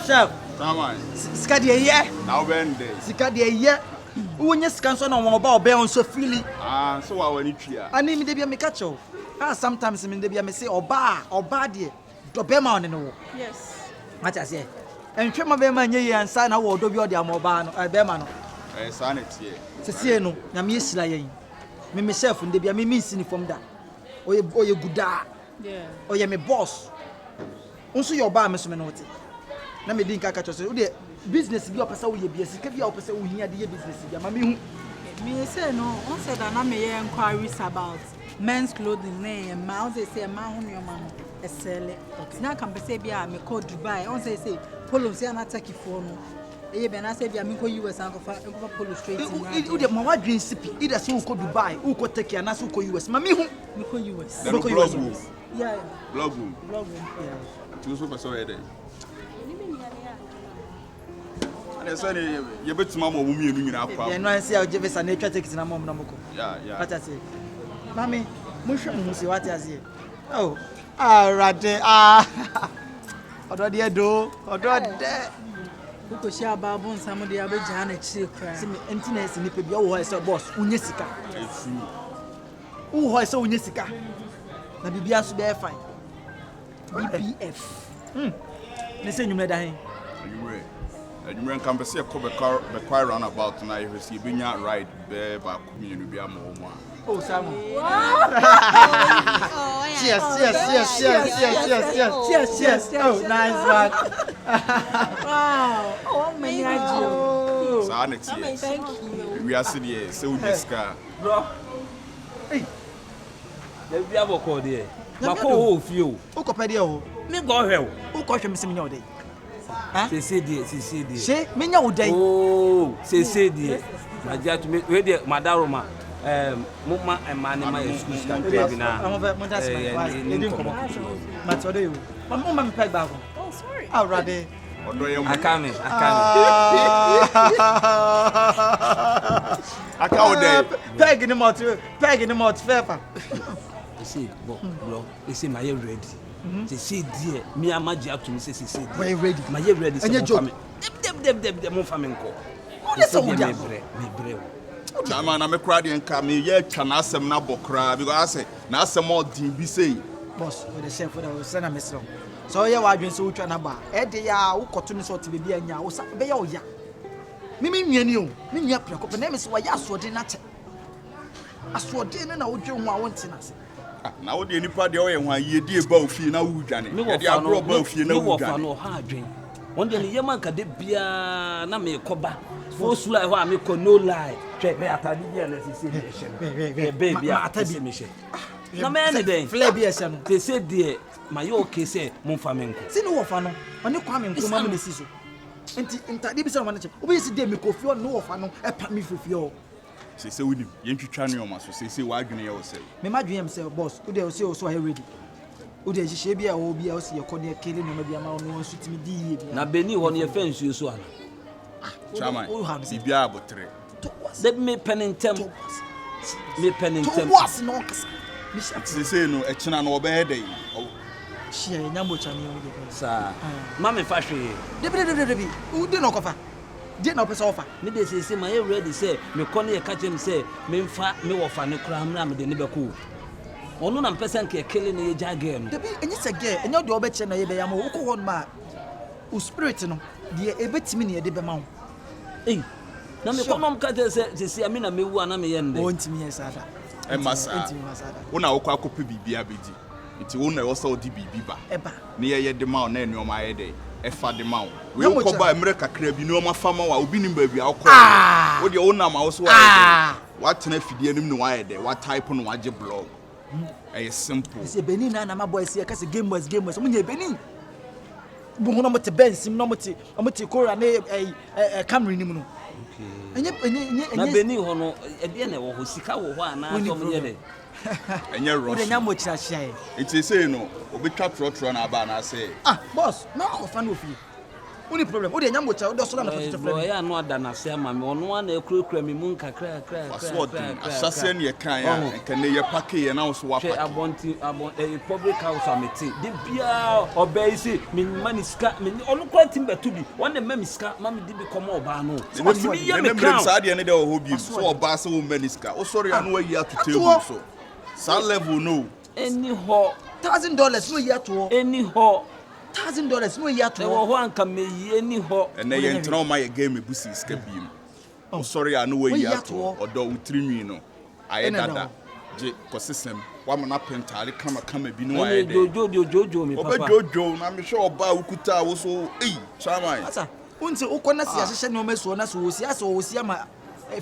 Chef. Saman. Sika de ye. Now bend day. Sika de ye. Wonye sika so na won ba obe on so fili. So wa wani tria. Ani mi de bia me catch o. Sometimes me de bia me say oba de do be ma on no. Yes. Macha say. Entwe ma be ma nye ye ansa na wo do bi o de amoba no be ma no. Sa na tie. Sese no, na me esira yen. Me chef de bia me nsini from da. Oye guda. Yeah. Oye me boss. Unso your ba me so me no wote. Na me din ka ka chose. Wo de business bi opesa wo ye bi sika bi opesa wo hia de ye business bi ma me hu. Me say no, on said that na me hear inquiries about men's clothing na ma on say ma ho no ma no sell it. Na kan be say bia me call Dubai. On say polo say na take for no. E be na say bia me go US and go polo straight in. Wo de ma wa dream sipi. Either say wo go Dubai, wo go take na so wo go US. Ma me hu. Me go US. Me go US. Yeah. Blog room. Yeah. Tu so person there. And say you betima mo wumi enu nyina akwa. Yeah, no I say I give us an extra ticket na mom na moko. Yeah. What I say? Mami, mo hwe mo say what I say. Oh, rade odo de do, odo de. Uko shia babu nsamo de abeja na chire kra. See me emptiness ni pe bia wo ho say boss, unye sika. Efu. Wo ho say unye sika. Na bibia so be fine. BPF. Ne say nyumre da hen. Anyumre kan be say ko be car round about na you see benya ride be ba kuminu bia mo mo. Oh, Samu. Cheers. Oh, nice one. Wow. Oh, many you. Sa next year. Thank you. We are sitting say we discuss. Bro. Hey. There be abo call there. Ma ko ho fie o. O ko pede o. Me go hwe o. O ko hwe me se me nya o dey. Ha? Se die. She me nya o dey. Oh, se die. Ma ja to me we dey madaroma. Muma emane ma excuse kan baby na. I'm over Montas my. Edin komo. Ma to dey o. Mama me peg back. Oh, sorry. Already. Akame. Akawde. Peg in the mouth fever. You see, bro, you see my ready. They say dear, me amaji up to me say we ready. My ready. And your job. Dem mo fa me nko. Who dey say we dey? Me bre. Chama na me kra de nka me ye twa na asem na bokra because I say na asem all din bi say. Boss, we the chef for the send a message. So ye wa adwen so twa na ba. E de ya wo koto ni so te be bia nya wo sa be ya wo ya. Me nuani o. Me nua preko pe na me se wa ya asode na che. Asode ne na wo dwe ho a wo nte na se. Na wo de nipa de wo ye ho a ye die ba ofie na wo dwane. Ye de abro ba ofie na wo dwane. No ha adwen. Won de ye man ka de bia na me koba. Fo sula ho a me ko no lie. Twe be atade bia na se de she. Be bia atabi me she. Na me ne den. Fle bia she no. Te se de ma yo okay say mo fa me nko. Si no wo fa no. Oni kwa me nko ma me si so. Enti ntade bi se no ma ne che. Obi si de me ko fi no wo fa no e pa me fofi o. Se wonim ye ntwitwa ne o ma so se wa adwene ye wo se. Me ma dwen am say boss, wo de o say o so ready. Wo de hihye bia wo bia o se ye ko ne kele no ma bia ma no so timi di ye bia. Na beni ho ne ye fa nsuo so ana. Chama. Bibia abotre. Let me penintem. Me penintem. Was no kasa. Se no e kina no obe hedai. Shia nyambo cha ni o de. Sa. Ma me fa hwe. Debi. Wo de no kofa. De na opesa ofa. Me de say my ready say me kono ye catch him say me mfa me wo fa ne kra mra me de ne beko. Ono na mpesa nke kele ne ye jage no. Debi enyi se ge, enyo de obeche na ye be ya ma wo ko won ma. O spirit no de ebetimi ne ye de be ma wo. Eh. Na me kono mka say me na mewu ana me ye nde. O ntimi ye sada. E masa. Ntimi masada. Wo na wo kwa kope bibia bedi. Nti wo na wo sa odi bibi ba. Eba. Ne ye de ma na enu ma ye de. E fa de ma wo. We ko ba emre kakra bi no ma fa ma wa obi nim ba bi akọ. Wo de wo na ma wo so wa ye. Wa tena fidie nim no wa ye de. Wa type no wa je blog. E simple. Se Benin na ma boy se ka se game boys mo nya Benin. Bu ho na mo te bensim na mo te kora na Cameroon nim no. Okay. Na Benin ho no e de na wo ho sika wo ho ana so mo ye de. Enye rush. Wo de nya mo kira hia e. It say no, obi twa trotro na aba na say. Boss, na ko fa no fi. Only problem. Odi nyam bocha, odi so na potato flame. Boy, no ada na se ama me. Ono na ekura me mu nkakra. Asase ne kan ya, kan ne ye pack ye na so wa pack. Public house amete. De bia obey say me mani ska, me ono kwa timba to bi. One dem me ska, ma me di bi komo oba no. What me ye me crown. Sa de ne de ho bi. So oba se wo mani ska. O sorry anu wa yi to table so. Sa level no. Any ho $1,000 no year to. any ho $1,000 no year to. e wo ho anka me yi any ho. And na ye ntena o ma ye game busi ska bi mu. O sorry anu wa yi to. Odo utrinwi no. Aye dada. Je kosisem wa mo na pentare kama bi no aye de. Jojo me papa. Oba jojo na me sure oba ukuta wo so chairman. Asa unti ukona si ahyehyɛ no meso na so wosi asa wosi ama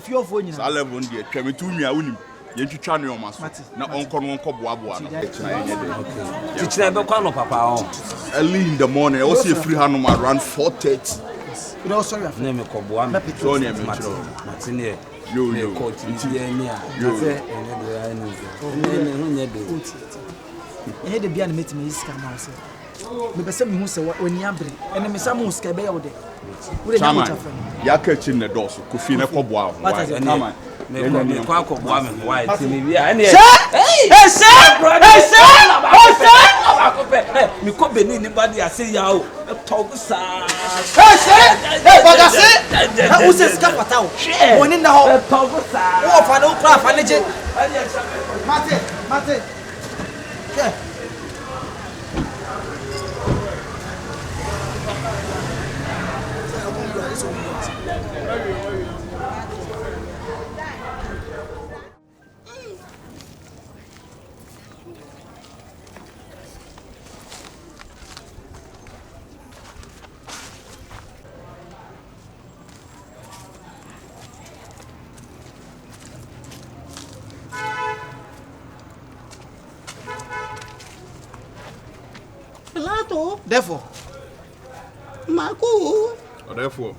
fiofo nyina. Sa level ndi atwa me tu nwa wonim. Ye twitwa no maso na onko no onko boaboa no. Tichira be kwa no papa. Early in the morning, I was here free hand around 4:30. You know sorry Na me ko boa me So near me. Martine. Yo. Coach ni ni a. Yo. Say ene do ya ni. Ne hu nye do. e de bia na metime iska ma se me pese me hu se wani abre ene me samu ska be ya wo de wo de nyamu chafa ya ka chi ne doso kofi ne koboa ho kama me kwa koboa me why ti me bia ene me ko Benin ni badi ase ya o togu sa bagase na use ska patao woni na ho togu sa wo fa na ukra fa neje mate yeah. Therefore, Maku, therefore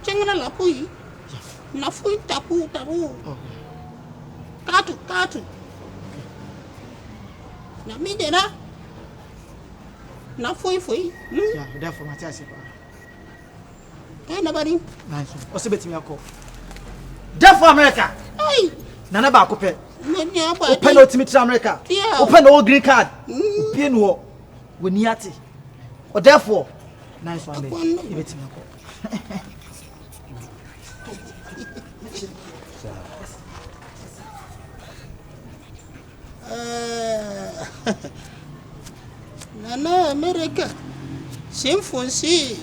cengana lapui, nafui tapu. Katu. Na midera. Nafui. yeah, therefore Matias. Kana bari. Nice. What's bet me akọ. Therefore America. Ai, Nana ba akọ menya ba. open ultimate America. Yeah. Open all green card. Pay no we ati. Or therefore nice one bet. You bet me akọ. Nana America. Simfonsi.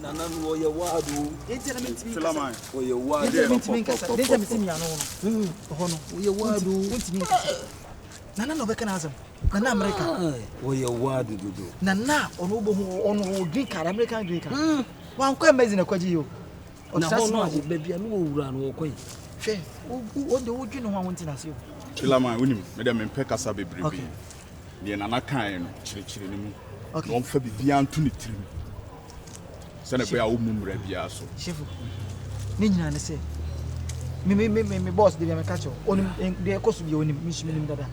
Nana no ye wadu. Filaman O ye wadu. Deja mitimi ya no. Hono. Ye wadu. Wontimi. Nana no beka na azam. Nana America. O ye wadu dudu. Nana ono bo hu ono green card American green card. Wan kwa emezi na kwaji yo. Na hono bebia no owura no okoyi. Hwe. O de wodwi no ho wonti na se yo. Filaman wonim me dem mpe kasa bebrebe ne nana kan no chire ne mu no mfa bibia nto ne tirim se na be a wo mumura bia so Shifo. Ni nyina ne se. Me boss de me catch onim de kosu bi onim mishiminim dada.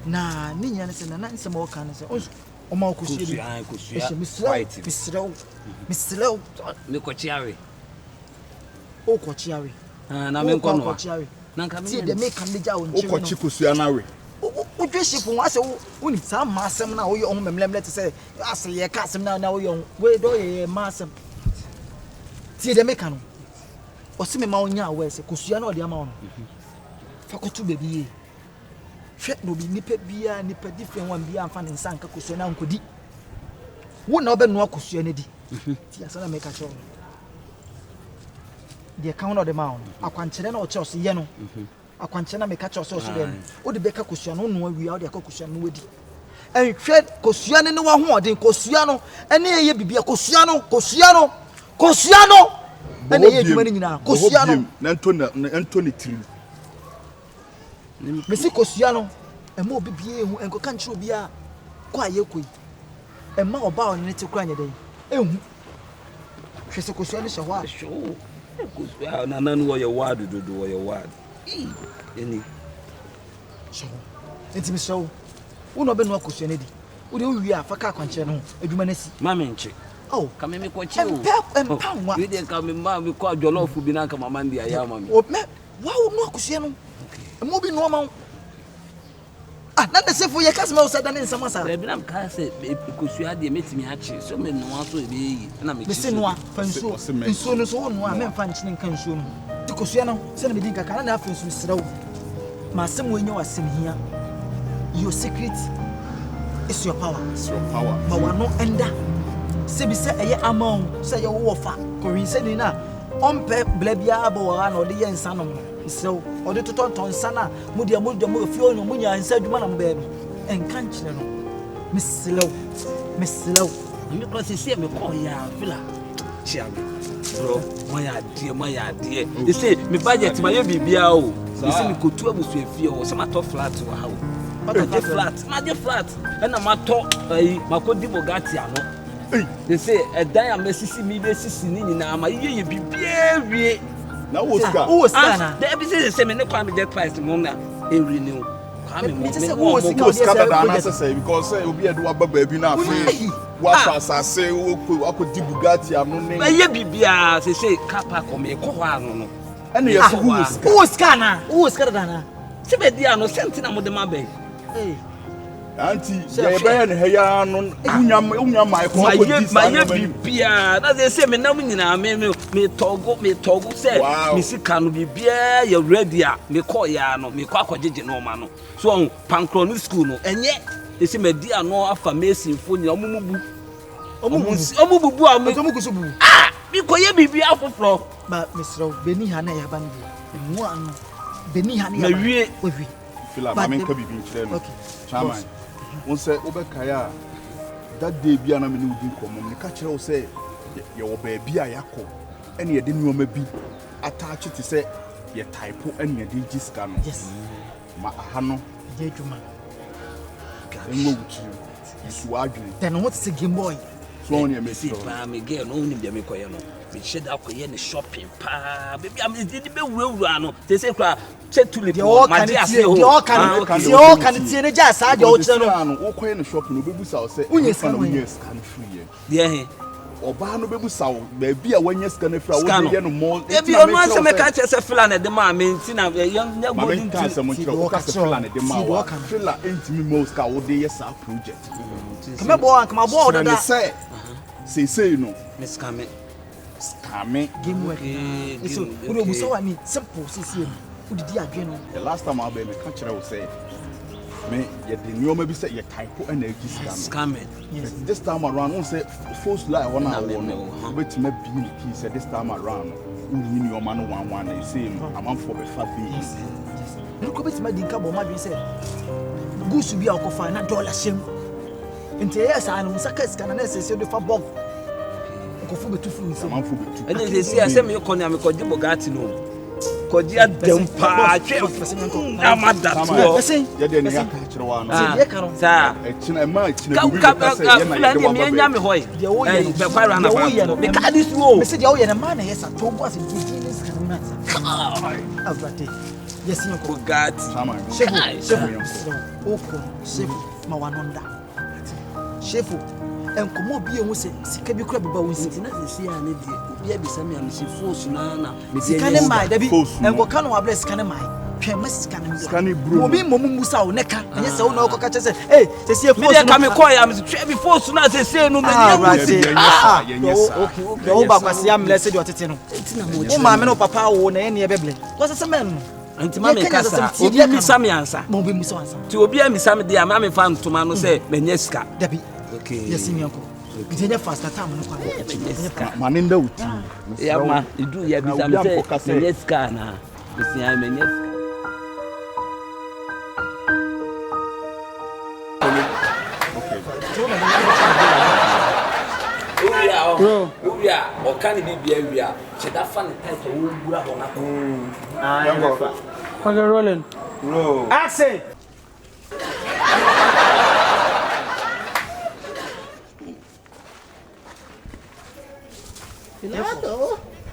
Na ni nyina ne se na nse ma woka ne se. O ma okusu bi. Mislew. Me ko chiawe. O ko chiawe. Na me nko no. Na nka me see de me kan de ja o nchi. o ko chikusu anawe O dwe shifo won ase woni sa ma asem na wo ye on memlemle te se ase ye ka asem na wo ye on we do ye ma asem. Tie de me kan no. O se me ma onya awe se kusua na o de ama won. Fa ko tu bebi ye. Hwe no bi nipa bia nipa different wan bia amfa ne nsa nka kusua na nkodi. Wo na obe no akusua na di. Ti asa na me ka cho. The account of the mound. I can't tell no church, you know. akwanche na meka cho so dem wo de beka kosua no no awia wo de akosua no wadi enhwe kosua ne wa ho odin kosua no ene ye bibia kosua no ene ye dwuma ni nyina kosua no na ento ne tiri mesi kosua no ema obibie hu enko kan chiro bia kwa ye koi ema oba on ne te kura nyede ehu hwese kosua ne hwa kosua na nanu wo ye wad dodo wo ye wad eni so enti mi so wo no be no kosua ne di wo de wi afa ka kwanche no adwuma nasi mama nche oh kame me kwachi o empa nwa we de kame ma me kwa jollof bi na kama mandi aya mama o me wa wo no kosua no emo bi no ma na de sefo ye kasema o sada ne nsama sa e bi na ka se kosua de metimi achi so me no aso e be yi na me chi se no fanso no so wo no a me mfa nchine nka nsuo no ti kosua no se na me din kaka na afa nsuo sirawo ma asem wo nya wasem hia your secret is your power ma wano enda se bi se eye amon se ye wo fa ko wi se ni na ompe bla bia ba wa na ode ye nsa no so ode totonton nsa na mu dia mo fi onyo mu nya nsa dwuma na mba bi enka nchire no meslew mi ko se me ko ya fila chia bro mo ya die they say me budget ma ye bibia o they say me ko tu abusu afie o se ma to flat wa ha o ma je flat na ma to ma ko di bogati ano they say dan am sisi mi be sisi ni nyina ma ye bibia wie na wo ska na they be say me ne kwa me get price mo na every new kwa me me say wo ska da na say because obi edu ababa bi na afi wa fa say wo ko di bugatti ano ne na ye bibia say kapa ko me ko ho ano no ene ye so wo ska da na se be dia no senti na mo de ma be anti ye be ne heya no unya mai ko ko di ma ye bibia na they say me na nyina me togo say me sika no bibia ye ready a me call ya no me kwa akogege no ma no so on pancronic school no enye they say me dia no afa mesin fo nyina omubu kusubu me ko ye bibia afofro ba misro beni ha na ya bandi mu anu beni ha na ya wie fila ma men ka bibi nchire no chairman won say obekaya that day bia na me ne udi komo me ka kire wo say ye wo ba bia yakọ ene ye de nuoma bi attach to say ye type ene ye de giska no yes ma aha no je dwuma enwo wuchi isu adwene then what is a game boy so on ye me see pa me girl no ni bia me koye no me shed akoye ne shopping pa baby am dey be wurawura no they say kra tulip ma dey ase ho o kan tie ne ja sa de o kire no wo koye ne shopping obebusa o say unye scan free ye dey he oba no bebusa o ba bia wanya scan free a wo dey no more e bi onu anse me ka che se fila na de ma me ntina nya golden ka se mo kire o ka se fila na de ma wa fila entimi mo ska wo dey yes project kama bo dada say no miss kame game work so we go so ani simple say udidi adwe no the last time I be me ka kire wo say me ye de nyoma bi say ye type and register scam yes this time around won say first lie one hour no wetin be ni key say this time around uni nyoma no one na say am for be fa be yes look bit ma dinka bo ma bi say gusu bi akofa na dollar shem nti yes anu saka sika na say do fa bog ko fu betu fu nse am for betu and they say say me ko ni am ko di bogati no ko di adem pa twe amada to ye de ne ya ka kire wa no sa echina ma echina bi ka say ye na ye me nya me hoy de wo ye be kwa ra na ba me ka dis wo me say de wo ye na ma na yes to bo as di di this kan na avate yes you ko bogati shefu oko shefu ma wanonda shefu enkomo bi ehun se sika bi kura beba won si na se ya ne die obi abisa me am si force na sika ne mai da bi enko kan wa bless sika ne mai twa ma sika ne sika ne bro obi momu musa o neka enye se wo na okoka che se eh se se force me ka me call ya me twa bi force na se no me okay o ba kwase am le se de otete no o ma me no papa wo na ye ne beble ko se men no anti ma me kasa obi mi sam yansa mo obi mi so ansa ti obi mi sam de am me fa ntoma no se me nya sika dabi okay yes mi anko bitenya fast time no kwa maninda uti ya ma idu ya bi sam se me nya sika na me sia me nya Bro, we are or can it be we are? Should that funny title? We are on Okay, rolling. Roll. Action. Filado.